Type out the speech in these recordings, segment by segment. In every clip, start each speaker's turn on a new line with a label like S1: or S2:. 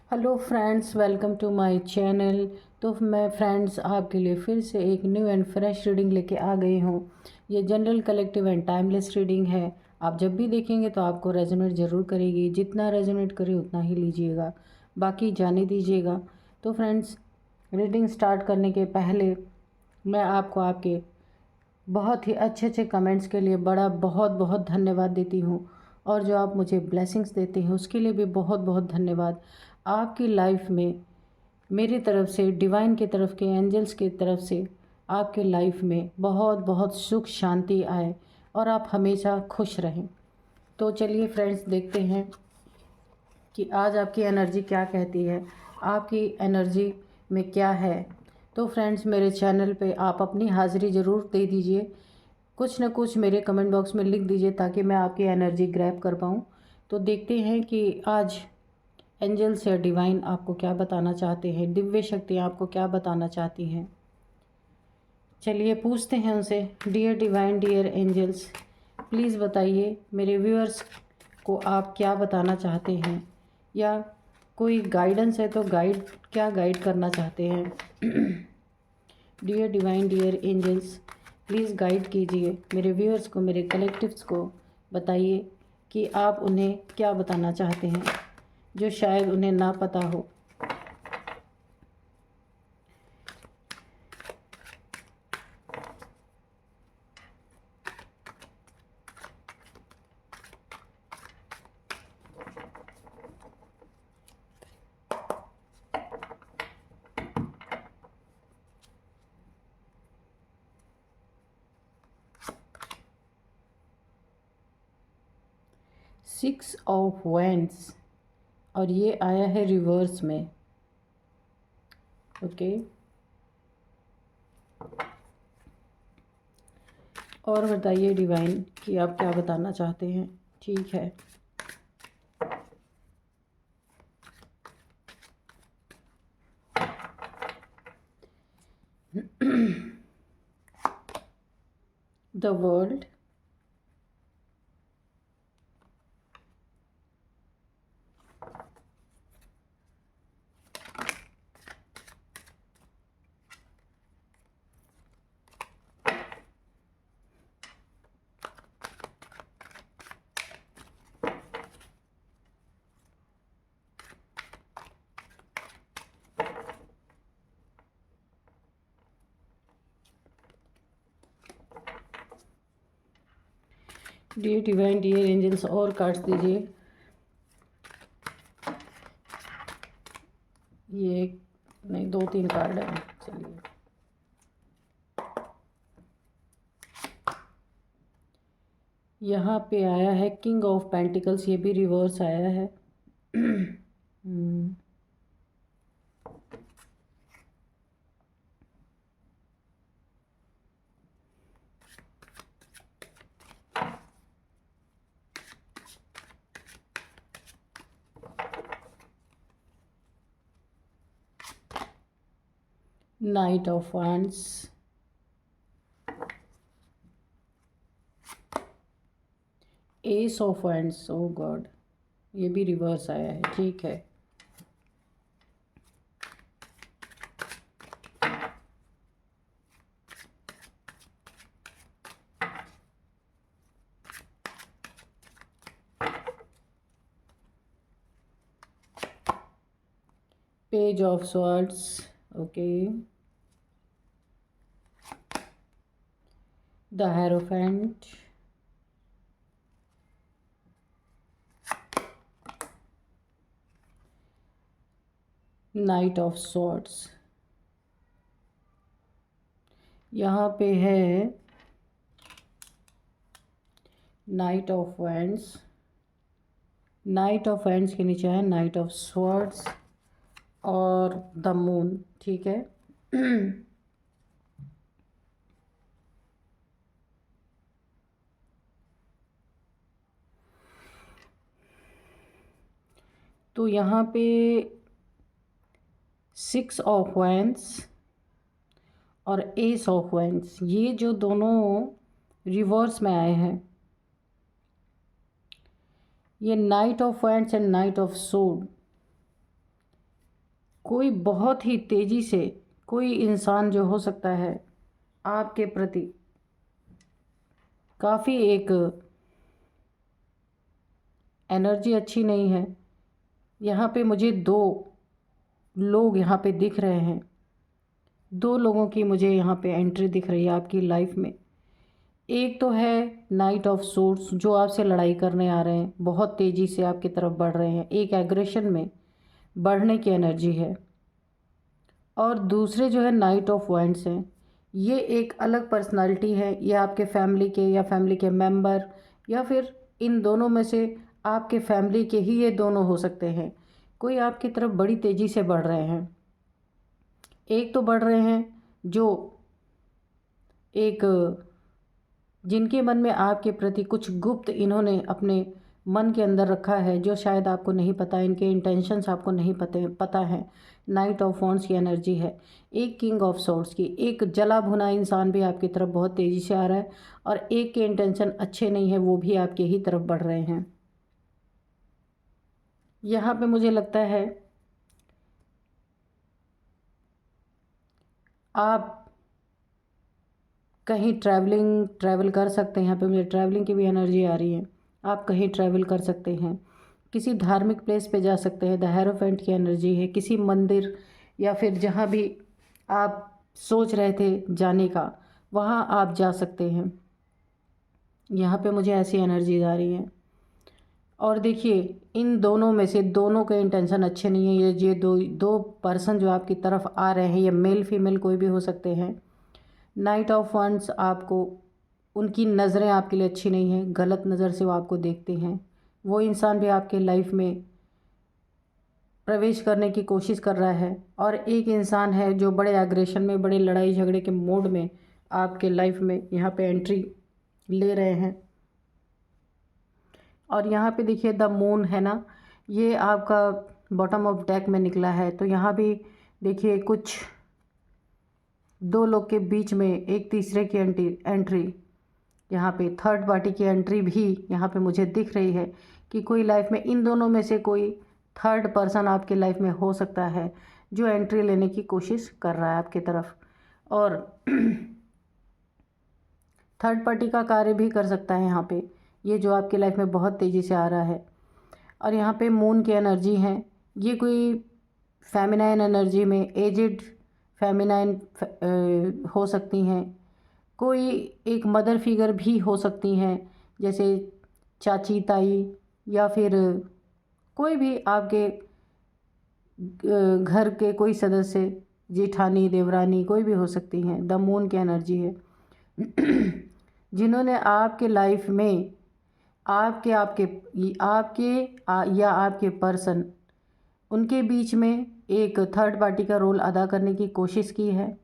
S1: Hello friends, welcome to my channel. तो मैं friends आपके लिए फिर से एक न्यू एंड फ्रेश रीडिंग लेके आ गई हूँ। ये general collective and timeless reading है। आप जब भी देखेंगे तो आपको रेजोनेट ज़रूर करेगी। जितना रेजोनेट करे उतना ही लीजिएगा, बाकी जाने दीजिएगा। तो फ्रेंड्स, रीडिंग स्टार्ट करने के पहले मैं आपको आपके बहुत ही अच्छे अच्छे कमेंट्स के लिए बड़ा बहुत बहुत धन्यवाद देती हूँ। और जो आप मुझे ब्लेसिंग्स देते हैं उसके लिए भी बहुत बहुत धन्यवाद। आपकी लाइफ में मेरी तरफ से, डिवाइन की तरफ के, एंजल्स की तरफ से आपके लाइफ में बहुत बहुत सुख शांति आए और आप हमेशा खुश रहें। तो चलिए फ्रेंड्स, देखते हैं कि आज आपकी एनर्जी क्या कहती है, आपकी एनर्जी में क्या है। तो फ्रेंड्स, मेरे चैनल पे आप अपनी हाज़िरी ज़रूर दे दीजिए। कुछ ना कुछ मेरे कमेंट बॉक्स में लिख दीजिए ताकि मैं आपकी एनर्जी ग्रैब कर पाऊँ। तो देखते हैं कि आज एंजल्स या डिवाइन आपको क्या बताना चाहते हैं, दिव्य शक्तियाँ आपको क्या बताना चाहती हैं। चलिए पूछते हैं उनसे। Dear divine, dear angels, please बताइए मेरे व्यूअर्स को आप क्या बताना चाहते हैं, या कोई गाइडेंस है तो क्या गाइड करना चाहते हैं। Dear divine, dear angels, please guide कीजिए मेरे व्यूअर्स को, मेरे कलेक्टिव्स को। बताइए कि आप उन्हें क्या बताना चाहते हैं जो शायद उन्हें ना पता हो। 6 ऑफ वैंड्स, और ये आया है रिवर्स में। ओके, और बताइए डिवाइन कि आप क्या बताना चाहते हैं। ठीक है, the world, dear divine, dear angels, और कार्ड्स दीजिए। ये नहीं, 2-3 कार्ड है। चलिए, यहाँ पे आया है किंग ऑफ पेंटिकल्स, ये भी रिवर्स आया है। Knight of wands, ace of wands, oh God, ये भी रिवर्स आया है। ठीक है, page of swords, okay, the hierophant, knight of swords, यहाँ पे है knight of wands, knight of wands के नीचे है नाइट ऑफ स्वॉर्ड्स और द मून। ठीक है, तो यहाँ पे 6 ऑफ वैंड्स और एस ऑफ वैंड्स, ये जो दोनों रिवर्स में आए हैं, ये knight of wands and night of सोड, कोई बहुत ही तेज़ी से कोई इंसान जो हो सकता है आपके प्रति काफ़ी एक एनर्जी अच्छी नहीं है। यहाँ पे मुझे दो लोग यहाँ पे दिख रहे हैं, दो लोगों की मुझे यहाँ पे एंट्री दिख रही है आपकी लाइफ में। एक तो है नाइट ऑफ सोर्ड्स जो आपसे लड़ाई करने आ रहे हैं, बहुत तेज़ी से आपकी तरफ बढ़ रहे हैं, एक एग्रेशन में बढ़ने की एनर्जी है। और दूसरे जो है नाइट ऑफ वांड्स हैं, ये एक अलग पर्सनालिटी है, ये आपके फैमिली के या फैमिली के मेंबर या फिर इन दोनों में से आपके फैमिली के ही ये दोनों हो सकते हैं। कोई आपकी तरफ बड़ी तेज़ी से बढ़ रहे हैं। एक तो बढ़ रहे हैं जो एक जिनके मन में आपके प्रति कुछ गुप्त इन्होंने अपने मन के अंदर रखा है जो शायद आपको नहीं पता, इनके इंटेंशंस आपको नहीं पता है। नाइट ऑफ वॉन्ड्स की एनर्जी है। एक किंग ऑफ सॉर्ड्स की, एक जला भुना इंसान भी आपकी तरफ बहुत तेज़ी से आ रहा है और एक के इंटेंशन अच्छे नहीं है, वो भी आपके ही तरफ बढ़ रहे हैं। यहाँ पे मुझे लगता है आप कहीं ट्रैवल कर सकते हैं। यहाँ पे मुझे ट्रैवलिंग की भी एनर्जी आ रही है। आप कहीं ट्रैवल कर सकते हैं, किसी धार्मिक प्लेस पे जा सकते हैं। द हेरोफेंट की एनर्जी है, किसी मंदिर या फिर जहाँ भी आप सोच रहे थे जाने का वहाँ आप जा सकते हैं। यहाँ पे मुझे ऐसी एनर्जी आ रही है। और देखिए इन दोनों में से दोनों के इंटेंशन अच्छे नहीं है। ये दो पर्सन जो आपकी तरफ आ रहे हैं, ये मेल फीमेल कोई भी हो सकते हैं। नाइट ऑफ वंड्स आपको, उनकी नज़रें आपके लिए अच्छी नहीं हैं, गलत नज़र से वो आपको देखते हैं। वो इंसान भी आपके लाइफ में प्रवेश करने की कोशिश कर रहा है और एक इंसान है जो बड़े एग्रेशन में, बड़े लड़ाई झगड़े के मोड में आपके लाइफ में यहाँ पे एंट्री ले रहे हैं। और यहाँ पे देखिए द मून है ना, ये आपका बॉटम ऑफ डेक में निकला है। तो यहाँ भी देखिए कुछ दो लोग के बीच में एक तीसरे की एंट्री, यहाँ पे थर्ड पार्टी की एंट्री भी यहाँ पे मुझे दिख रही है कि कोई लाइफ में इन दोनों में से कोई थर्ड पर्सन आपके लाइफ में हो सकता है जो एंट्री लेने की कोशिश कर रहा है आपकी तरफ। और थर्ड पार्टी का कार्य भी कर सकता है यहाँ पे, ये जो आपकी लाइफ में बहुत तेज़ी से आ रहा है। और यहाँ पे मून की एनर्जी है, ये कोई फेमिनाइन एनर्जी में एजिड फेमिनाइन हो सकती हैं, कोई एक मदर फिगर भी हो सकती हैं, जैसे चाची ताई या फिर कोई भी आपके घर के कोई सदस्य, जेठानी देवरानी कोई भी हो सकती हैं। द मून की एनर्जी है जिन्होंने आपके लाइफ में आपके आपके आपके या आपके पर्सन, उनके बीच में एक थर्ड पार्टी का रोल अदा करने की कोशिश की है।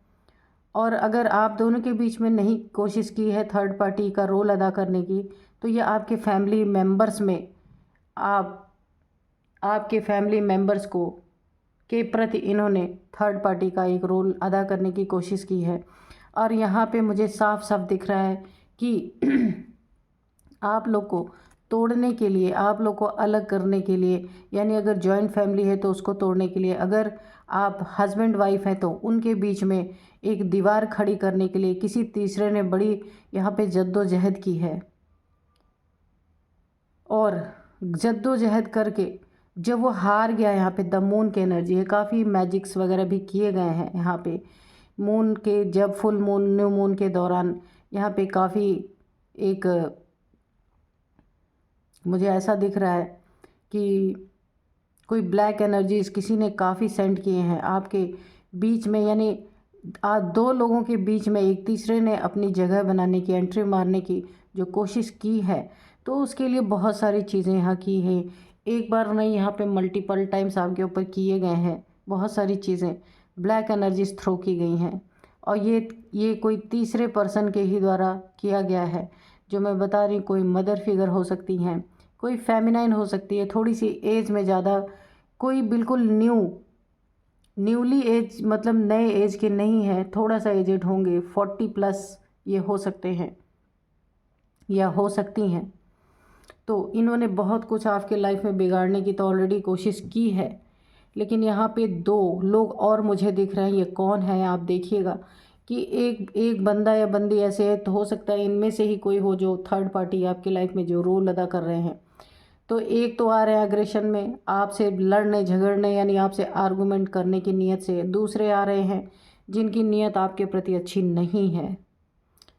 S1: और अगर आप दोनों के बीच में नहीं कोशिश की है थर्ड पार्टी का रोल अदा करने की, तो ये आपके फैमिली मेम्बर्स में आपके फैमिली मेम्बर्स को के प्रति इन्होंने थर्ड पार्टी का एक रोल अदा करने की कोशिश की है। और यहाँ पे मुझे साफ साफ दिख रहा है कि आप लोग को तोड़ने के लिए, आप लोग को अलग करने के लिए, यानी अगर जॉइंट फैमिली है तो उसको तोड़ने के लिए, अगर आप हस्बैंड वाइफ हैं तो उनके बीच में एक दीवार खड़ी करने के लिए किसी तीसरे ने बड़ी यहाँ पे जद्दोजहद की है। और जद्दोजहद करके जब वो हार गया, यहाँ पे द मून की एनर्जी है, काफ़ी मैजिक्स वगैरह भी किए गए हैं यहाँ पे मून के, जब फुल मून न्यू मून के दौरान यहाँ पे काफ़ी एक मुझे ऐसा दिख रहा है कि कोई ब्लैक एनर्जीज किसी ने काफ़ी सेंड किए हैं आपके बीच में, यानी दो लोगों के बीच में एक तीसरे ने अपनी जगह बनाने की, एंट्री मारने की जो कोशिश की है, तो उसके लिए बहुत सारी चीज़ें यहाँ की हैं। एक बार नहीं, यहाँ पे मल्टीपल टाइम्स आपके ऊपर किए गए हैं, बहुत सारी चीज़ें ब्लैक एनर्जीज थ्रो की गई हैं। और ये कोई तीसरे पर्सन के ही द्वारा किया गया है। जो मैं बता रही हूँ, कोई मदर फिगर हो सकती हैं, कोई फेमिनाइन हो सकती है, थोड़ी सी एज में ज़्यादा, कोई बिल्कुल न्यूली एज, मतलब नए एज के नहीं है, थोड़ा सा एजेड होंगे, 40+ ये हो सकते हैं या हो सकती हैं। तो इन्होंने बहुत कुछ आपके लाइफ में बिगाड़ने की तो ऑलरेडी कोशिश की है, लेकिन यहाँ पे 2 लोग और मुझे दिख रहे हैं। ये कौन है आप देखिएगा कि एक बंदा या बंदी ऐसे है, तो हो सकता है इनमें से ही कोई हो जो थर्ड पार्टी आपकी लाइफ में जो रोल अदा कर रहे हैं। तो एक तो आ रहे हैं एग्रेशन में, आपसे लड़ने झगड़ने यानी आपसे आर्गूमेंट करने की नीयत से। दूसरे आ रहे हैं जिनकी नीयत आपके प्रति अच्छी नहीं है।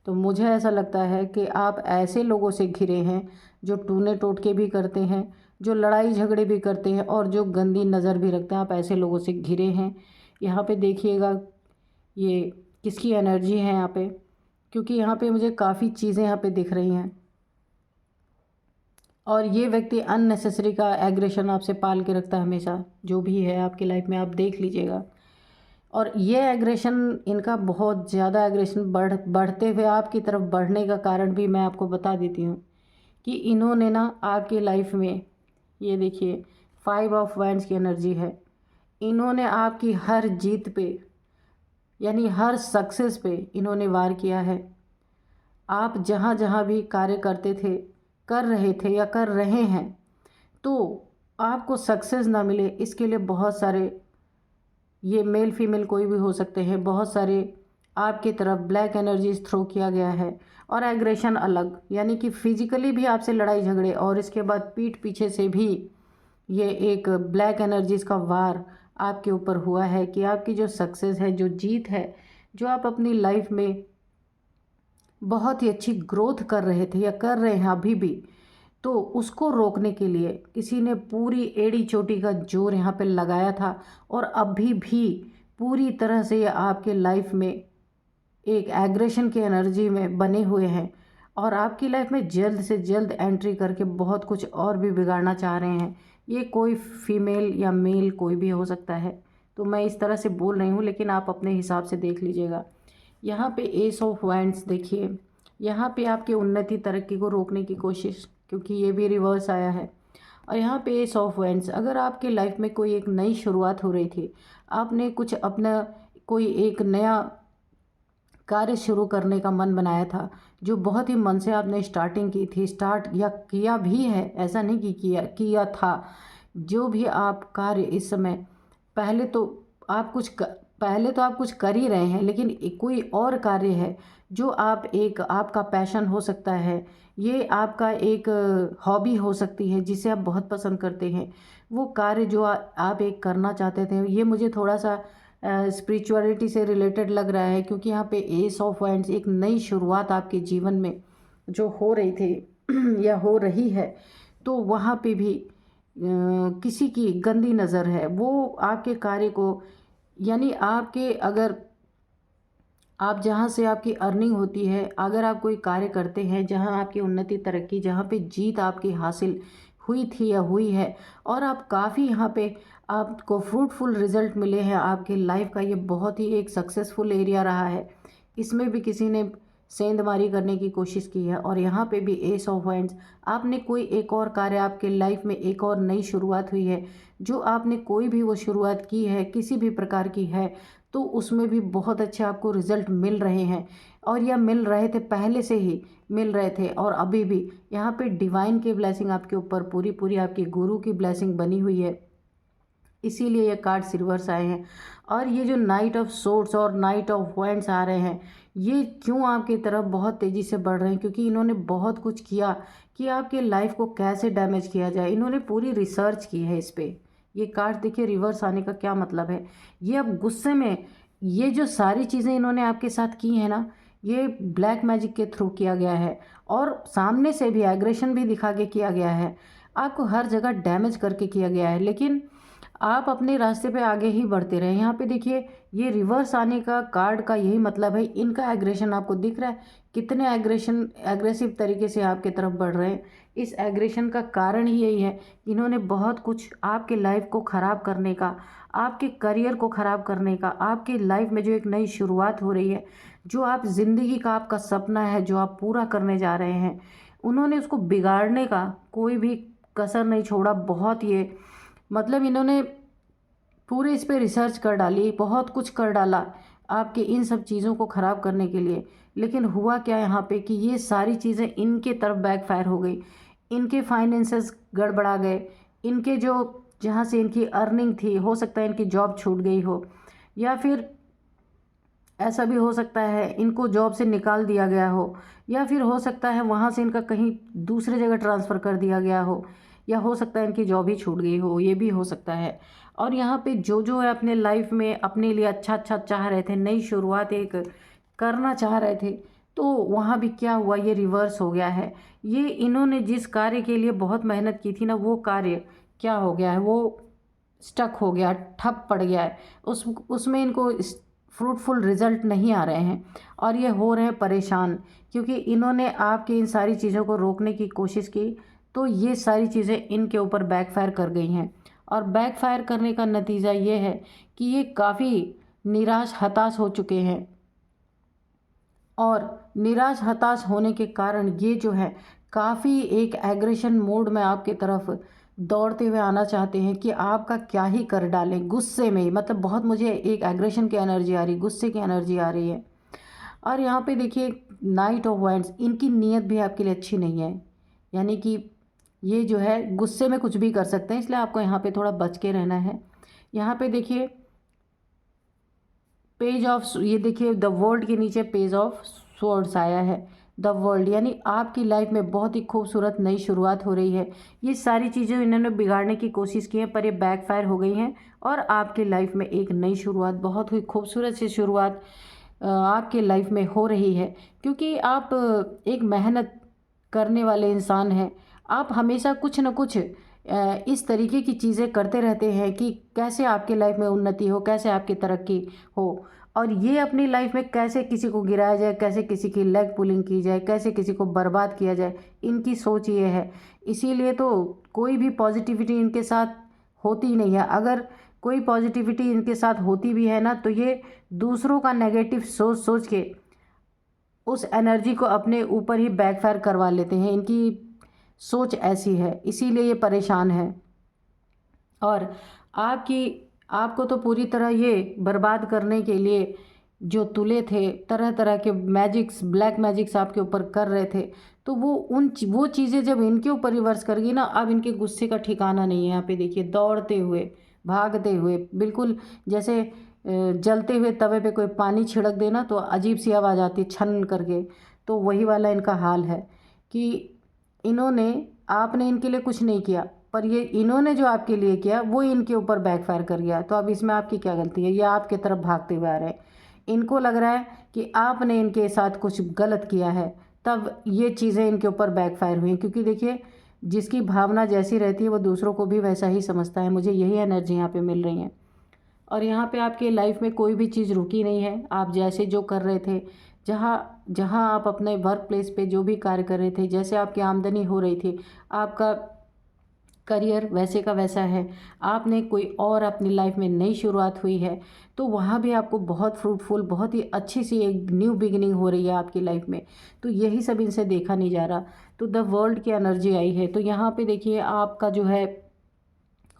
S1: तो मुझे ऐसा लगता है कि आप ऐसे लोगों से घिरे हैं जो टूने टोटके भी करते हैं, जो लड़ाई झगड़े भी करते हैं और जो गंदी नज़र भी रखते हैं। आप ऐसे लोगों से घिरे हैं। यहाँ पे देखिएगा ये किसकी एनर्जी है यहाँ पे, क्योंकि यहाँ पे मुझे काफ़ी चीज़ें यहाँ पे दिख रही हैं। और ये व्यक्ति अननेसेसरी का एग्रेशन आपसे पाल के रखता है हमेशा, जो भी है आपकी लाइफ में आप देख लीजिएगा। और ये एग्रेशन इनका बहुत ज़्यादा एग्रेशन बढ़ते हुए आपकी तरफ बढ़ने का कारण भी मैं आपको बता देती हूँ कि इन्होंने ना आपकी लाइफ में, ये देखिए 5 ऑफ वैंड्स की एनर्जी है। इन्होंने आपकी हर जीत पे यानी हर सक्सेस पे इन्होंने वार किया है। आप जहाँ जहाँ भी कार्य करते थे, कर रहे थे या कर रहे हैं, तो आपको सक्सेस ना मिले इसके लिए बहुत सारे, ये मेल फीमेल कोई भी हो सकते हैं, बहुत सारे आपकी तरफ ब्लैक एनर्जीज थ्रो किया गया है। और एग्रेशन अलग, यानी कि फिजिकली भी आपसे लड़ाई झगड़े और इसके बाद पीठ पीछे से भी ये एक ब्लैक एनर्जीज का वार आपके ऊपर हुआ है कि आपकी जो सक्सेस है, जो जीत है, जो आप अपनी लाइफ में बहुत ही अच्छी ग्रोथ कर रहे थे या कर रहे हैं अभी भी, तो उसको रोकने के लिए किसी ने पूरी एड़ी चोटी का जोर यहाँ पे लगाया था। और अभी भी पूरी तरह से ये आपके लाइफ में एक एग्रेशन की एनर्जी में बने हुए हैं और आपकी लाइफ में जल्द से जल्द एंट्री करके बहुत कुछ और भी बिगाड़ना चाह रहे हैं। ये कोई फीमेल या मेल कोई भी हो सकता है, तो मैं इस तरह से बोल रही हूँ, लेकिन आप अपने हिसाब से देख लीजिएगा। यहाँ पे एस ऑफ वैंड्स देखिए, यहाँ पे आपकी उन्नति तरक्की को रोकने की कोशिश, क्योंकि ये भी रिवर्स आया है। और यहाँ पे एस ऑफ वैंड्स, अगर आपके लाइफ में कोई एक नई शुरुआत हो रही थी, आपने कुछ अपना कोई एक नया कार्य शुरू करने का मन बनाया था, जो बहुत ही मन से आपने स्टार्टिंग की थी, स्टार्ट या किया भी है, ऐसा नहीं कि किया था। जो भी आप कार्य इस समय, पहले तो आप कुछ कर ही रहे हैं, लेकिन कोई और कार्य है जो आपका पैशन हो सकता है, ये आपका एक हॉबी हो सकती है जिसे आप बहुत पसंद करते हैं। वो कार्य जो आप एक करना चाहते थे, ये मुझे थोड़ा सा स्पिरिचुअलिटी से रिलेटेड लग रहा है, क्योंकि यहाँ पे एस ऑफ वाइंड्स एक नई शुरुआत आपके जीवन में जो हो रही थी या हो रही है, तो वहाँ पे भी किसी की गंदी नज़र है। वो आपके कार्य को, यानी आपके, अगर आप जहाँ से आपकी अर्निंग होती है, अगर आप कोई कार्य करते हैं जहाँ आपकी उन्नति तरक्की, जहाँ पे जीत आपकी हासिल हुई थी या हुई है, और आप काफ़ी यहाँ पे आपको फ्रूटफुल रिजल्ट मिले हैं आपके लाइफ का, ये बहुत ही एक सक्सेसफुल एरिया रहा है। इसमें भी किसी ने सेंधमारी करने की कोशिश की है। और यहाँ पे भी एस ऑफ वाइंड्स, आपने कोई एक और कार्य, आपके लाइफ में एक और नई शुरुआत हुई है, जो आपने कोई भी वो शुरुआत की है, किसी भी प्रकार की है, तो उसमें भी बहुत अच्छे आपको रिजल्ट मिल रहे हैं। और यह मिल रहे थे, पहले से ही मिल रहे थे और अभी भी। यहाँ पे डिवाइन की ब्लेसिंग आपके ऊपर पूरी पूरी, आपकी गुरु की ब्लेसिंग बनी हुई है, इसीलिए ये कार्ड्स रिवर्स आए हैं। और ये जो नाइट ऑफ सोर्ड्स और नाइट ऑफ वॉन्ड्स आ रहे हैं, ये क्यों आपकी तरफ बहुत तेज़ी से बढ़ रहे हैं? क्योंकि इन्होंने बहुत कुछ किया कि आपके लाइफ को कैसे डैमेज किया जाए, इन्होंने पूरी रिसर्च की है इस पर। ये कार्ड देखिए रिवर्स आने का क्या मतलब है। ये अब गुस्से में, ये जो सारी चीज़ें इन्होंने आपके साथ की हैं ना, ये ब्लैक मैजिक के थ्रू किया गया है और सामने से भी एग्रेशन भी दिखा के किया गया है, आपको हर जगह डैमेज करके किया गया है। लेकिन आप अपने रास्ते पे आगे ही बढ़ते रहे। यहाँ पे देखिए, ये रिवर्स आने का कार्ड का यही मतलब है। इनका एग्रेशन आपको दिख रहा है, कितने एग्रेसिव तरीके से आपके तरफ बढ़ रहे हैं। इस एग्रेशन का कारण ही यही है, इन्होंने बहुत कुछ आपके लाइफ को ख़राब करने का, आपके करियर को ख़राब करने का, आपकी लाइफ में जो एक नई शुरुआत हो रही है, जो आप ज़िंदगी का आपका सपना है, जो आप पूरा करने जा रहे हैं, उन्होंने उसको बिगाड़ने का कोई भी कसर नहीं छोड़ा। बहुत ये मतलब इन्होंने पूरे इस पे रिसर्च कर डाली, बहुत कुछ कर डाला आपके इन सब चीज़ों को ख़राब करने के लिए। लेकिन हुआ क्या यहाँ पे कि ये सारी चीज़ें इनके तरफ बैकफायर हो गई, इनके फाइनेंसेस गड़बड़ा गए, इनके जो जहाँ से इनकी अर्निंग थी, हो सकता है इनकी जॉब छूट गई हो, या फिर ऐसा भी हो सकता है इनको जॉब से निकाल दिया गया हो, या फिर हो सकता है वहाँ से इनका कहीं दूसरे जगह ट्रांसफ़र कर दिया गया हो, या हो सकता है इनकी जॉब ही छूट गई हो, ये भी हो सकता है। और यहाँ पे जो है अपने लाइफ में अपने लिए अच्छा चाह रहे थे, नई शुरुआत एक करना चाह रहे थे, तो वहाँ भी क्या हुआ, ये रिवर्स हो गया है। ये इन्होंने जिस कार्य के लिए बहुत मेहनत की थी ना, वो कार्य क्या हो गया है, वो स्टक हो गया, ठप पड़ गया है। उसमें इनको फ्रूटफुल रिज़ल्ट नहीं आ रहे हैं, और ये हो रहे हैं परेशान, क्योंकि इन्होंने आपकी इन सारी चीज़ों को रोकने की कोशिश की, तो ये सारी चीज़ें इनके ऊपर बैकफायर कर गई हैं। और बैकफायर करने का नतीजा ये है कि ये काफ़ी निराश हताश हो चुके हैं, और निराश हताश होने के कारण ये जो है काफ़ी एक एग्रेशन मोड में आपकी तरफ दौड़ते हुए आना चाहते हैं कि आपका क्या ही कर डालें, गुस्से में, मतलब बहुत मुझे एक एग्रेशन की एनर्जी आ रही, गुस्से की एनर्जी आ रही है। और यहाँ पे देखिए नाइट ऑफ वांड्स, इनकी नीयत भी आपके लिए अच्छी नहीं है, यानी कि ये जो है गुस्से में कुछ भी कर सकते हैं, इसलिए आपको यहाँ पे थोड़ा बच के रहना है। यहाँ पे देखिए पेज ऑफ, ये देखिए द वर्ल्ड के नीचे पेज ऑफ स्वॉर्ड्स आया है। द वर्ल्ड यानी आपकी लाइफ में बहुत ही खूबसूरत नई शुरुआत हो रही है। ये सारी चीज़ें इन्होंने बिगाड़ने की कोशिश की है, पर ये बैकफायर हो गई हैं, और आपकी लाइफ में एक नई शुरुआत, बहुत ही खूबसूरत सी शुरुआत आपके लाइफ में हो रही है। क्योंकि आप एक मेहनत करने वाले इंसान हैं, आप हमेशा कुछ न कुछ इस तरीके की चीज़ें करते रहते हैं कि कैसे आपके लाइफ में उन्नति हो, कैसे आपकी तरक्की हो, और ये अपनी लाइफ में कैसे किसी को गिराया जाए, कैसे किसी की लेग पुलिंग की जाए, कैसे किसी को बर्बाद किया जाए, इनकी सोच ये है। इसीलिए तो कोई भी पॉजिटिविटी इनके साथ होती नहीं है। अगर कोई पॉजिटिविटी इनके साथ होती भी है ना, तो ये दूसरों का नेगेटिव सोच सोच के उस एनर्जी को अपने ऊपर ही बैकफायर करवा लेते हैं। इनकी सोच ऐसी है, इसीलिए ये परेशान है। और आपको तो पूरी तरह ये बर्बाद करने के लिए जो तुले थे, तरह तरह के मैजिक्स, ब्लैक मैजिक्स आपके ऊपर कर रहे थे, तो वो चीज़ें जब इनके ऊपर रिवर्स कर गई ना, अब इनके गुस्से का ठिकाना नहीं है। यहाँ पे देखिए दौड़ते हुए, भागते हुए, बिल्कुल जैसे जलते हुए तवे पे कोई पानी छिड़क देना तो अजीब सी आवाज़ आती है छन करके, तो वही वाला इनका हाल है कि इन्होंने, आपने इनके लिए कुछ नहीं किया, पर ये इन्होंने जो आपके लिए किया वो इनके ऊपर बैकफायर कर गया। तो अब इसमें आपकी क्या गलती है? ये आपके तरफ भागते हुए आ रहे हैं, इनको लग रहा है कि आपने इनके साथ कुछ गलत किया है, तब ये चीज़ें इनके ऊपर बैकफायर हुई। क्योंकि देखिए जिसकी भावना जैसी रहती है वो दूसरों को भी वैसा ही समझता है। मुझे यही एनर्जी यहाँ पे मिल रही है। और यहाँ पे आपके लाइफ में कोई भी चीज़ रुकी नहीं है। आप जैसे जो कर रहे थे, जहाँ जहाँ आप अपने वर्क प्लेस पे जो भी कार्य कर रहे थे, जैसे आपकी आमदनी हो रही थी, आपका करियर वैसे का वैसा है। आपने कोई और अपनी लाइफ में नई शुरुआत हुई है, तो वहाँ भी आपको बहुत फ्रूटफुल, बहुत ही अच्छी सी एक न्यू बिगिनिंग हो रही है आपकी लाइफ में। तो यही सब इनसे देखा नहीं जा रहा। तो द वर्ल्ड की एनर्जी आई है। तो यहाँ पे देखिए आपका जो है,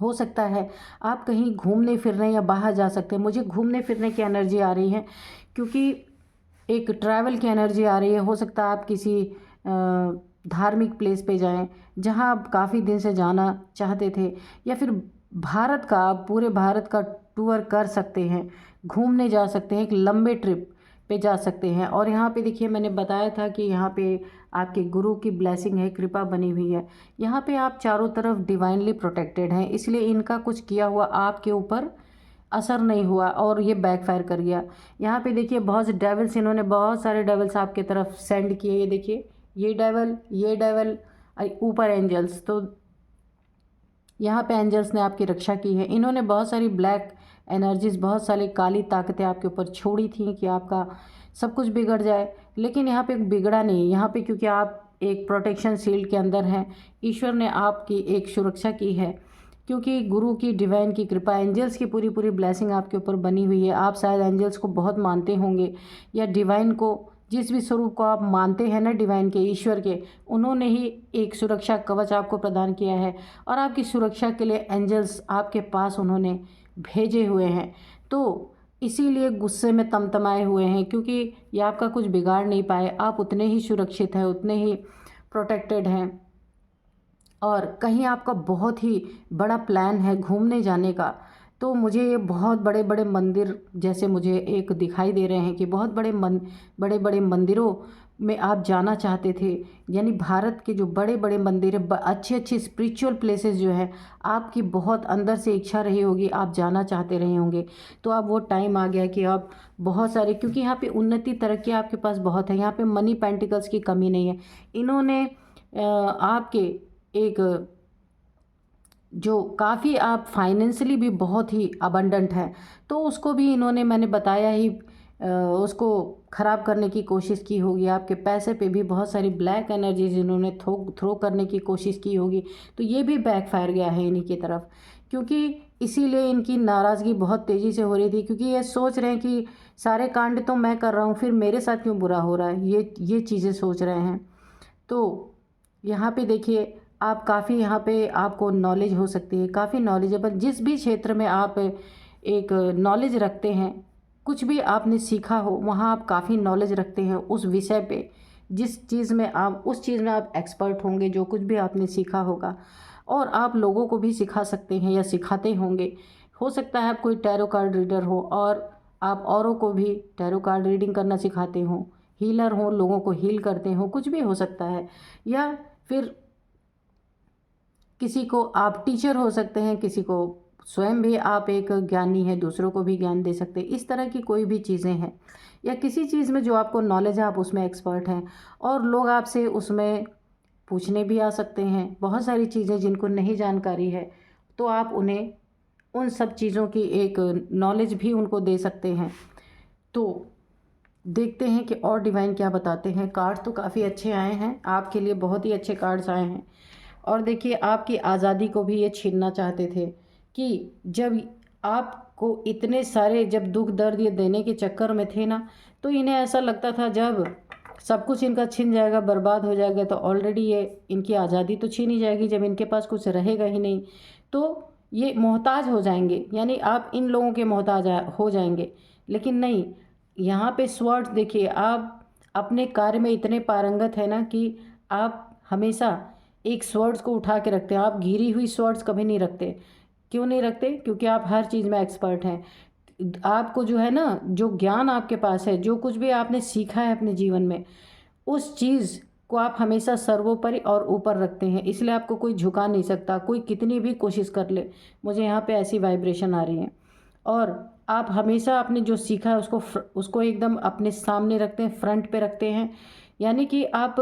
S1: हो सकता है आप कहीं घूमने फिरने या बाहर जा सकते हैं। मुझे घूमने फिरने की एनर्जी आ रही है, क्योंकि एक ट्रैवल की एनर्जी आ रही है। हो सकता है आप किसी धार्मिक प्लेस पे जाएं जहां आप काफ़ी दिन से जाना चाहते थे, या फिर भारत का, आप पूरे भारत का टूर कर सकते हैं, घूमने जा सकते हैं, एक लंबे ट्रिप पे जा सकते हैं। और यहाँ पे देखिए मैंने बताया था कि यहाँ पे आपके गुरु की ब्लेसिंग है, कृपा बनी हुई है। यहाँ पे आप चारों तरफ डिवाइनली प्रोटेक्टेड हैं, इसलिए इनका कुछ किया हुआ आपके ऊपर असर नहीं हुआ और ये बैकफायर कर गया। यहाँ पे देखिए बहुत से डेविल्स, इन्होंने बहुत सारे डेविल्स आपके तरफ सेंड किए। ये देखिए ये डेविल ऊपर एंजल्स, तो यहाँ पे एंजल्स ने आपकी रक्षा की है। इन्होंने बहुत सारी ब्लैक एनर्जीज, बहुत सारी काली ताकतें आपके ऊपर छोड़ी थी कि आपका सब कुछ बिगड़ जाए, लेकिन यहाँ पे बिगड़ा नहीं। यहाँ पे क्योंकि आप एक प्रोटेक्शन शील्ड के अंदर हैं, ईश्वर ने आपकी एक सुरक्षा की है, क्योंकि गुरु की डिवाइन की कृपा, एंजल्स की पूरी पूरी ब्लेसिंग आपके ऊपर बनी हुई है। आप शायद एंजल्स को बहुत मानते होंगे, या डिवाइन को, जिस भी स्वरूप को आप मानते हैं ना, डिवाइन के, ईश्वर के, उन्होंने ही एक सुरक्षा कवच आपको प्रदान किया है, और आपकी सुरक्षा के लिए एंजल्स आपके पास उन्होंने भेजे हुए हैं। तो इसीलिए गुस्से में तमतमाए हुए हैं, क्योंकि ये आपका कुछ बिगाड़ नहीं पाए। आप उतने ही सुरक्षित हैं, उतने ही प्रोटेक्टेड हैं। और कहीं आपका बहुत ही बड़ा प्लान है घूमने जाने का, तो मुझे ये बहुत बड़े बड़े मंदिर जैसे मुझे एक दिखाई दे रहे हैं कि बहुत बड़े बड़े मंदिरों में आप जाना चाहते थे। यानी भारत के जो बड़े बड़े मंदिर है, अच्छे अच्छे स्पिरिचुअल प्लेसेस जो है, आपकी बहुत अंदर से इच्छा रही होगी, आप जाना चाहते रहे होंगे। तो अब वो टाइम आ गया कि आप बहुत सारे, क्योंकि यहाँ पे उन्नति तरक्की आपके पास बहुत है, यहाँ पे मनी पेंटिकल्स की कमी नहीं है। इन्होंने आपके एक जो काफ़ी आप फाइनेंशियली भी बहुत ही अबंडेंट हैं, तो उसको भी इन्होंने, मैंने बताया ही, उसको ख़राब करने की कोशिश की होगी। आपके पैसे पे भी बहुत सारी ब्लैक एनर्जीज इन्होंने थ्रो करने की कोशिश की होगी। तो ये भी बैकफायर गया है इन्हीं की तरफ, क्योंकि इसीलिए इनकी नाराज़गी बहुत तेज़ी से हो रही थी, क्योंकि ये सोच रहे हैं कि सारे कांड तो मैं कर रहा हूँ, फिर मेरे साथ क्यों बुरा हो रहा है, ये चीज़ें सोच रहे हैं। तो यहाँ पे देखिए, आप काफ़ी यहाँ पे आपको नॉलेज हो सकती है, काफ़ी नॉलेजेबल, जिस भी क्षेत्र में आप एक नॉलेज रखते हैं, कुछ भी आपने सीखा हो, वहाँ आप काफ़ी नॉलेज रखते हैं उस विषय पे, जिस चीज़ में आप, उस चीज़ में आप एक्सपर्ट होंगे, जो कुछ भी आपने सीखा होगा, और आप लोगों को भी सिखा सकते हैं या सिखाते होंगे। हो सकता है आप कोई टैरो कार्ड रीडर हो और आप औरों को भी टैरो कार्ड रीडिंग करना सिखाते हों, हीलर हो, लोगों को हील करते हो, कुछ भी हो सकता है। या फिर किसी को आप टीचर हो सकते हैं, किसी को स्वयं भी आप एक ज्ञानी हैं, दूसरों को भी ज्ञान दे सकते हैं। इस तरह की कोई भी चीज़ें हैं, या किसी चीज़ में जो आपको नॉलेज है, आप उसमें एक्सपर्ट हैं, और लोग आपसे उसमें पूछने भी आ सकते हैं। बहुत सारी चीज़ें जिनको नहीं जानकारी है, तो आप उन्हें उन सब चीज़ों की एक नॉलेज भी उनको दे सकते हैं। तो देखते हैं कि और डिवाइन क्या बताते हैं। कार्ड्स तो काफ़ी अच्छे आए हैं, आपके लिए बहुत ही अच्छे कार्ड्स आए हैं। और देखिए, आपकी आज़ादी को भी ये छीनना चाहते थे, कि जब आपको इतने सारे, जब दुख दर्द ये देने के चक्कर में थे ना, तो इन्हें ऐसा लगता था जब सब कुछ इनका छिन जाएगा, बर्बाद हो जाएगा, तो ऑलरेडी ये इनकी आज़ादी तो छीनी जाएगी। जब इनके पास कुछ रहेगा ही नहीं, तो ये मोहताज हो जाएंगे, यानी आप इन लोगों के मोहताज हो जाएंगे। लेकिन नहीं, यहाँ पे स्वर्ड्स देखिए, आप अपने कार्य में इतने पारंगत है ना, कि आप हमेशा एक स्वर्ड्स को उठा के रखते हैं। आप गिरी हुई स्वर्ड्स कभी नहीं रखते। क्यों नहीं रखते? क्योंकि आप हर चीज़ में एक्सपर्ट हैं। आपको जो है ना, जो ज्ञान आपके पास है, जो कुछ भी आपने सीखा है अपने जीवन में, उस चीज़ को आप हमेशा सर्वोपरि और ऊपर रखते हैं, इसलिए आपको कोई झुका नहीं सकता, कोई कितनी भी कोशिश कर ले। मुझे यहाँ पे ऐसी वाइब्रेशन आ रही है। और आप हमेशा आपने जो सीखा है उसको एकदम अपने सामने रखते हैं, फ्रंट पे रखते हैं। यानी कि आप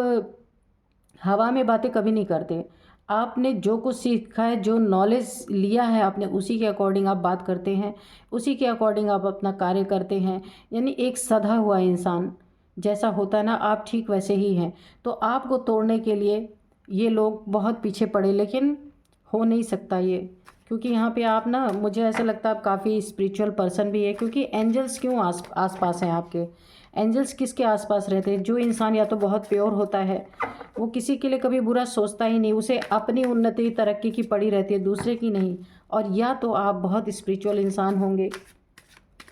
S1: हवा में बातें कभी नहीं करते। आपने जो कुछ सीखा है, जो नॉलेज लिया है आपने, उसी के अकॉर्डिंग आप बात करते हैं, उसी के अकॉर्डिंग आप अपना कार्य करते हैं। यानी एक सधा हुआ इंसान जैसा होता है ना, आप ठीक वैसे ही हैं। तो आपको तोड़ने के लिए ये लोग बहुत पीछे पड़े, लेकिन हो नहीं सकता ये, क्योंकि यहाँ पे आप ना, मुझे ऐसा लगता है आप काफ़ी स्पिरिचुअल पर्सन भी है। क्योंकि एंजल्स क्यों आस पास हैं आपके? एंजल्स किसके आसपास रहते हैं? जो इंसान या तो बहुत प्योर होता है, वो किसी के लिए कभी बुरा सोचता ही नहीं, उसे अपनी उन्नति तरक्की की पड़ी रहती है, दूसरे की नहीं। और या तो आप बहुत स्पिरिचुअल इंसान होंगे,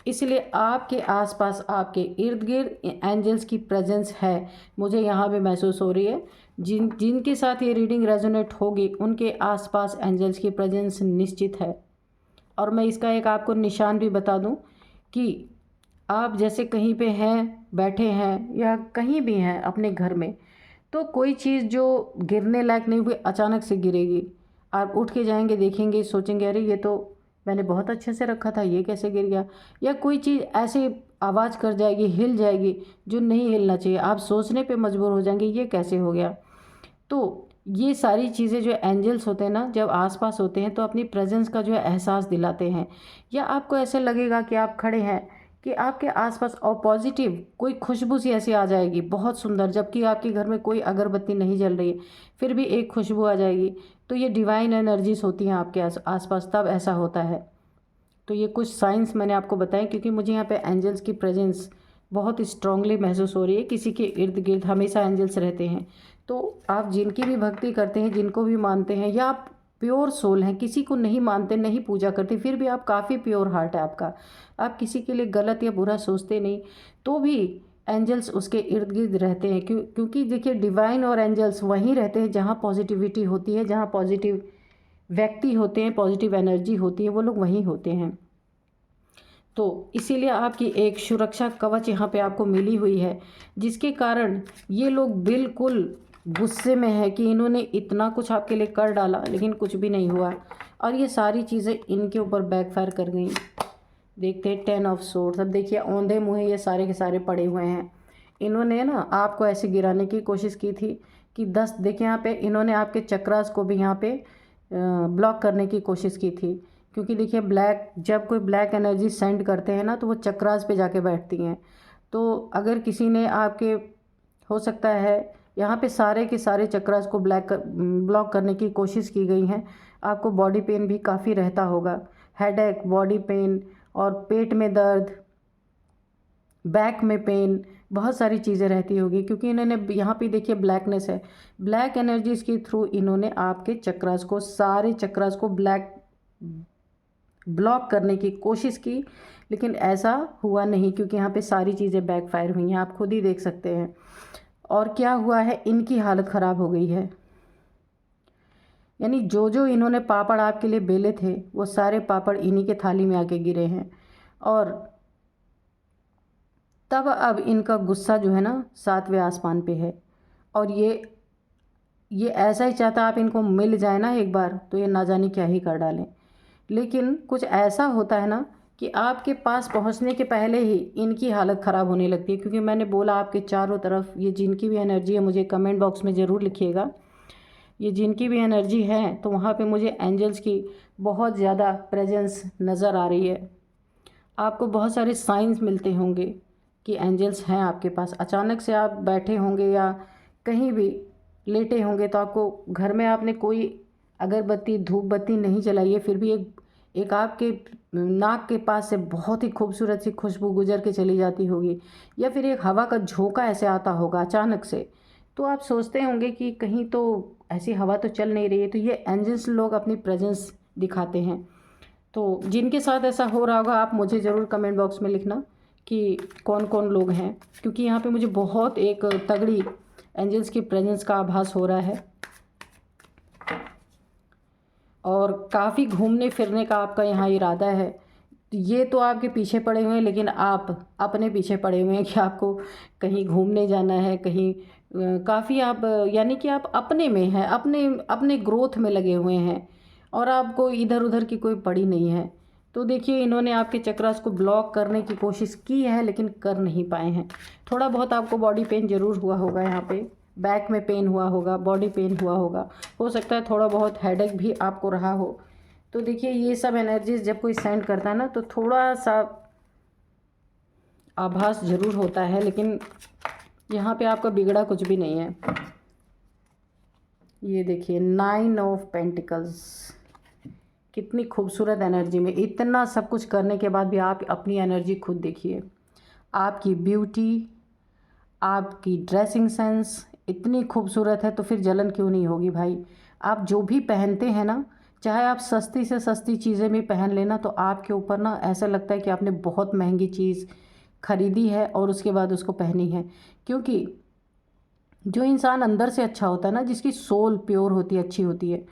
S1: इसलिए आपके आसपास, आपके इर्द गिर्द एंजल्स की प्रेजेंस है, मुझे यहाँ भी महसूस हो रही है। जिनके साथ ये रीडिंग रेजोनेट होगी, उनके आसपास एंजल्स की प्रेजेंस निश्चित है। और मैं इसका एक आपको निशान भी बता दूं, कि आप जैसे कहीं पे हैं, बैठे हैं, या कहीं भी हैं अपने घर में, तो कोई चीज़ जो गिरने लायक नहीं हुई अचानक से गिरेगी। आप उठ के जाएंगे, देखेंगे, सोचेंगे अरे ये तो मैंने बहुत अच्छे से रखा था, ये कैसे गिर गया? या कोई चीज़ ऐसे आवाज़ कर जाएगी, हिल जाएगी, जो नहीं हिलना चाहिए। आप सोचने पे मजबूर हो जाएंगे, ये कैसे हो गया? तो ये सारी चीज़ें जो एंजल्स होते हैं ना, जब आसपास होते हैं, तो अपनी प्रेजेंस का जो है एहसास दिलाते हैं। या आपको ऐसे लगेगा कि आप खड़े हैं, कि आपके आसपास और पॉजिटिव कोई खुशबू सी ऐसी आ जाएगी, बहुत सुंदर, जबकि आपके घर में कोई अगरबत्ती नहीं जल रही है, फिर भी एक खुशबू आ जाएगी। तो ये डिवाइन एनर्जीज होती हैं आपके आसपास, तब ऐसा होता है। तो ये कुछ साइंस मैंने आपको बताए, क्योंकि मुझे यहाँ पे एंजल्स की प्रेजेंस बहुत स्ट्रांगली महसूस हो रही है। किसी के इर्द गिर्द हमेशा एंजल्स रहते हैं। तो आप जिनकी भी भक्ति करते हैं, जिनको भी मानते हैं, या आप प्योर सोल हैं, किसी को नहीं मानते, नहीं पूजा करते, फिर भी आप काफ़ी प्योर हार्ट है आपका, आप किसी के लिए गलत या बुरा सोचते नहीं, तो भी एंजल्स उसके इर्द गिर्द रहते हैं। क्योंकि देखिए डिवाइन और एंजल्स वहीं रहते हैं जहाँ पॉजिटिविटी होती है, जहाँ पॉजिटिव व्यक्ति होते हैं, पॉजिटिव एनर्जी होती है, वो लोग वहीं होते हैं। तो इसीलिए आपकी एक सुरक्षा कवच यहाँ पे आपको मिली हुई है, जिसके कारण ये लोग बिल्कुल गुस्से में है कि इन्होंने इतना कुछ आपके लिए कर डाला लेकिन कुछ भी नहीं हुआ, और ये सारी चीज़ें इनके ऊपर बैकफायर कर गई। देखते हैं 10 ऑफ सोर्ड्स। अब देखिए औंधे मुँहे ये सारे के सारे पड़े हुए हैं। इन्होंने ना आपको ऐसे गिराने की कोशिश की थी कि 10, देखिए यहाँ पे इन्होंने आपके चक्रास को भी यहाँ पे ब्लॉक करने की कोशिश की थी। क्योंकि देखिए ब्लैक, जब कोई ब्लैक एनर्जी सेंड करते हैं ना तो वो चक्रास पे जाके बैठती हैं। तो अगर किसी ने आपके, हो सकता है यहाँ पे सारे के सारे चक्रास को ब्लॉक करने की कोशिश की गई हैं। आपको बॉडी पेन भी काफ़ी रहता होगा, हेडेक, बॉडी पेन और पेट में दर्द, बैक में पेन, बहुत सारी चीज़ें रहती होगी। क्योंकि इन्होंने यहाँ पे देखिए ब्लैकनेस है, ब्लैक एनर्जीज़ के थ्रू इन्होंने आपके चक्रास को, सारे चक्रास को ब्लॉक करने की कोशिश की, लेकिन ऐसा हुआ नहीं क्योंकि यहाँ पे सारी चीज़ें बैकफायर हुई हैं, आप खुद ही देख सकते हैं। और क्या हुआ है, इनकी हालत ख़राब हो गई है। यानी जो जो इन्होंने पापड़ आपके लिए बेले थे वो सारे पापड़ इन्हीं के थाली में आके गिरे हैं। और तब अब इनका गुस्सा जो है ना 7वें आसमान पे है। और ये ऐसा ही चाहता आप इनको मिल जाए ना एक बार तो ये ना जाने क्या ही कर डालें। लेकिन कुछ ऐसा होता है ना कि आपके पास पहुंचने के पहले ही इनकी हालत ख़राब होने लगती है। क्योंकि मैंने बोला आपके चारों तरफ ये जिनकी भी एनर्जी है, मुझे कमेंट बॉक्स में ज़रूर लिखिएगा, ये जिनकी भी एनर्जी है तो वहाँ पे मुझे एंजल्स की बहुत ज़्यादा प्रेजेंस नज़र आ रही है। आपको बहुत सारे साइंस मिलते होंगे कि एंजल्स हैं आपके पास। अचानक से आप बैठे होंगे या कहीं भी लेटे होंगे तो आपको घर में आपने कोई अगरबत्ती, धूप बत्ती नहीं जलाई है, फिर भी एक आपके नाक के पास से बहुत ही खूबसूरत सी खुशबू गुजर के चली जाती होगी, या फिर एक हवा का झोंका ऐसे आता होगा अचानक से। तो आप सोचते होंगे कि कहीं तो ऐसी हवा तो चल नहीं रही है। तो ये एंजल्स लोग अपनी प्रेजेंस दिखाते हैं। तो जिनके साथ ऐसा हो रहा होगा आप मुझे ज़रूर कमेंट बॉक्स में लिखना कि कौन कौन लोग हैं, क्योंकि यहाँ पे मुझे बहुत एक तगड़ी एंजल्स की प्रेजेंस का आभास हो रहा है। और काफ़ी घूमने फिरने का आपका यहाँ इरादा है। ये तो आपके पीछे पड़े हुए हैं, लेकिन आप अपने पीछे पड़े हुए हैं कि आपको कहीं घूमने जाना है, कहीं काफ़ी आप, यानी कि आप अपने में हैं, अपने अपने ग्रोथ में लगे हुए हैं और आपको इधर उधर की कोई पड़ी नहीं है। तो देखिए इन्होंने आपके चक्रास को ब्लॉक करने की कोशिश की है लेकिन कर नहीं पाए हैं। थोड़ा बहुत आपको बॉडी पेन ज़रूर हुआ होगा, यहाँ पे बैक में पेन हुआ होगा, बॉडी पेन हुआ होगा, हो सकता है थोड़ा बहुत हेडेक भी आपको रहा हो। तो देखिए ये सब एनर्जीज जब कोई सेंड करता है ना तो थोड़ा सा आभास ज़रूर होता है, लेकिन यहाँ पे आपका बिगड़ा कुछ भी नहीं है। ये देखिए 9 ऑफ पेंटिकल्स, कितनी खूबसूरत एनर्जी में, इतना सब कुछ करने के बाद भी आप अपनी एनर्जी खुद देखिए। आपकी ब्यूटी, आपकी ड्रेसिंग सेंस इतनी खूबसूरत है तो फिर जलन क्यों नहीं होगी भाई। आप जो भी पहनते हैं ना, चाहे आप सस्ती से सस्ती चीज़ें भी पहन लेना तो आपके ऊपर ना ऐसा लगता है कि आपने बहुत महंगी चीज़ खरीदी है और उसके बाद उसको पहनी है। क्योंकि जो इंसान अंदर से अच्छा होता है ना, जिसकी सोल प्योर होती है, अच्छी होती है,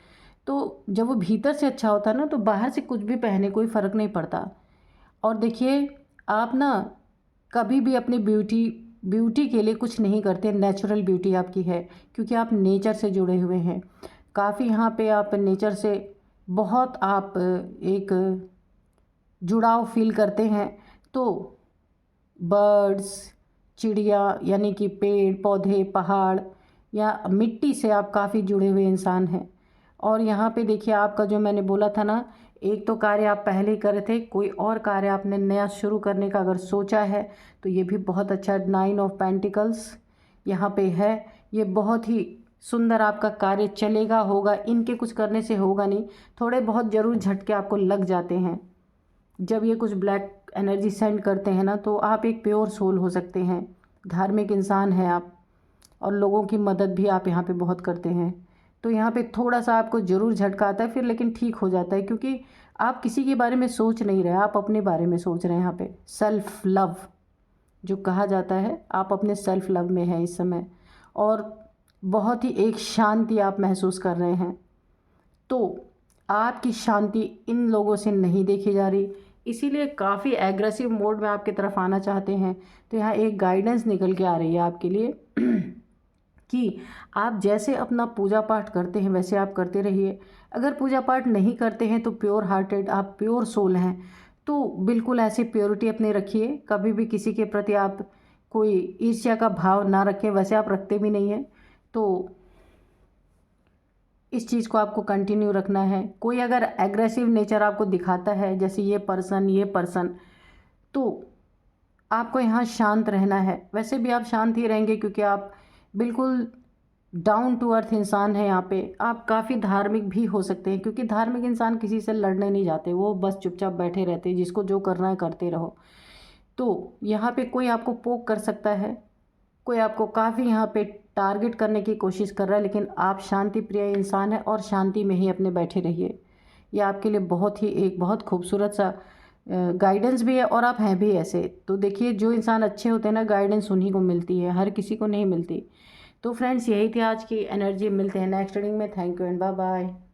S1: तो जब वो भीतर से अच्छा होता है ना तो बाहर से कुछ भी पहने कोई फ़र्क नहीं पड़ता। और देखिए आप ना कभी भी अपनी ब्यूटी के लिए कुछ नहीं करते, नेचुरल ब्यूटी आपकी है क्योंकि आप नेचर से जुड़े हुए हैं। काफ़ी यहाँ पे आप नेचर से बहुत आप एक जुड़ाव फील करते हैं। तो बर्ड्स, चिड़िया, यानी कि पेड़ पौधे, पहाड़ या मिट्टी से आप काफ़ी जुड़े हुए इंसान हैं। और यहाँ पे देखिए आपका जो मैंने बोला था ना, एक तो कार्य आप पहले ही कर रहे थे, कोई और कार्य आपने नया शुरू करने का अगर सोचा है तो ये भी बहुत अच्छा 9 ऑफ पेंटिकल्स यहाँ पे है। ये बहुत ही सुंदर आपका कार्य चलेगा, होगा, इनके कुछ करने से होगा नहीं, थोड़े बहुत ज़रूर झटके आपको लग जाते हैं। जब ये कुछ ब्लैक एनर्जी सेंड करते हैं ना तो आप एक प्योर सोल हो सकते हैं, धार्मिक इंसान हैं आप, और लोगों की मदद भी आप यहाँ पे बहुत करते हैं। तो यहाँ पे थोड़ा सा आपको ज़रूर झटका आता है फिर, लेकिन ठीक हो जाता है क्योंकि आप किसी के बारे में सोच नहीं रहे, आप अपने बारे में सोच रहे हैं। यहाँ पे सेल्फ लव, जो कहा जाता है, आप अपने सेल्फ लव में हैं इस समय और बहुत ही एक शांति आप महसूस कर रहे हैं। तो आपकी शांति इन लोगों से नहीं देखी जा रही, इसीलिए काफ़ी एग्रेसिव मोड में आपकी तरफ आना चाहते हैं। तो यहाँ एक गाइडेंस निकल के आ रही है आपके लिए कि आप जैसे अपना पूजा पाठ करते हैं वैसे आप करते रहिए। अगर पूजा पाठ नहीं करते हैं तो प्योर हार्टेड आप प्योर सोल हैं, तो बिल्कुल ऐसी प्योरिटी अपने रखिए। कभी भी किसी के प्रति आप कोई ईर्ष्या का भाव ना रखें, वैसे आप रखते भी नहीं हैं। तो इस चीज़ को आपको कंटिन्यू रखना है। कोई अगर एग्रेसिव नेचर आपको दिखाता है, जैसे ये पर्सन, तो आपको यहाँ शांत रहना है। वैसे भी आप शांत ही रहेंगे क्योंकि आप बिल्कुल डाउन टू अर्थ इंसान है। यहाँ पे आप काफ़ी धार्मिक भी हो सकते हैं, क्योंकि धार्मिक इंसान किसी से लड़ने नहीं जाते, वो बस चुपचाप बैठे रहते हैं, जिसको जो करना है करते रहो। तो यहाँ पे कोई आपको पोक कर सकता है, कोई आपको काफ़ी यहाँ पे टारगेट करने की कोशिश कर रहा है, लेकिन आप शांति प्रिय इंसान हैं और शांति में ही अपने बैठे रहिए। यह आपके लिए बहुत ही एक बहुत खूबसूरत सा गाइडेंस भी है और आप हैं भी ऐसे। तो देखिए, जो इंसान अच्छे होते हैं ना, गाइडेंस उन्हीं को मिलती है, हर किसी को नहीं मिलती। तो फ्रेंड्स, यही थी आज की एनर्जी। मिलते हैं नेक्स्ट रीडिंग में। Thank you and bye bye.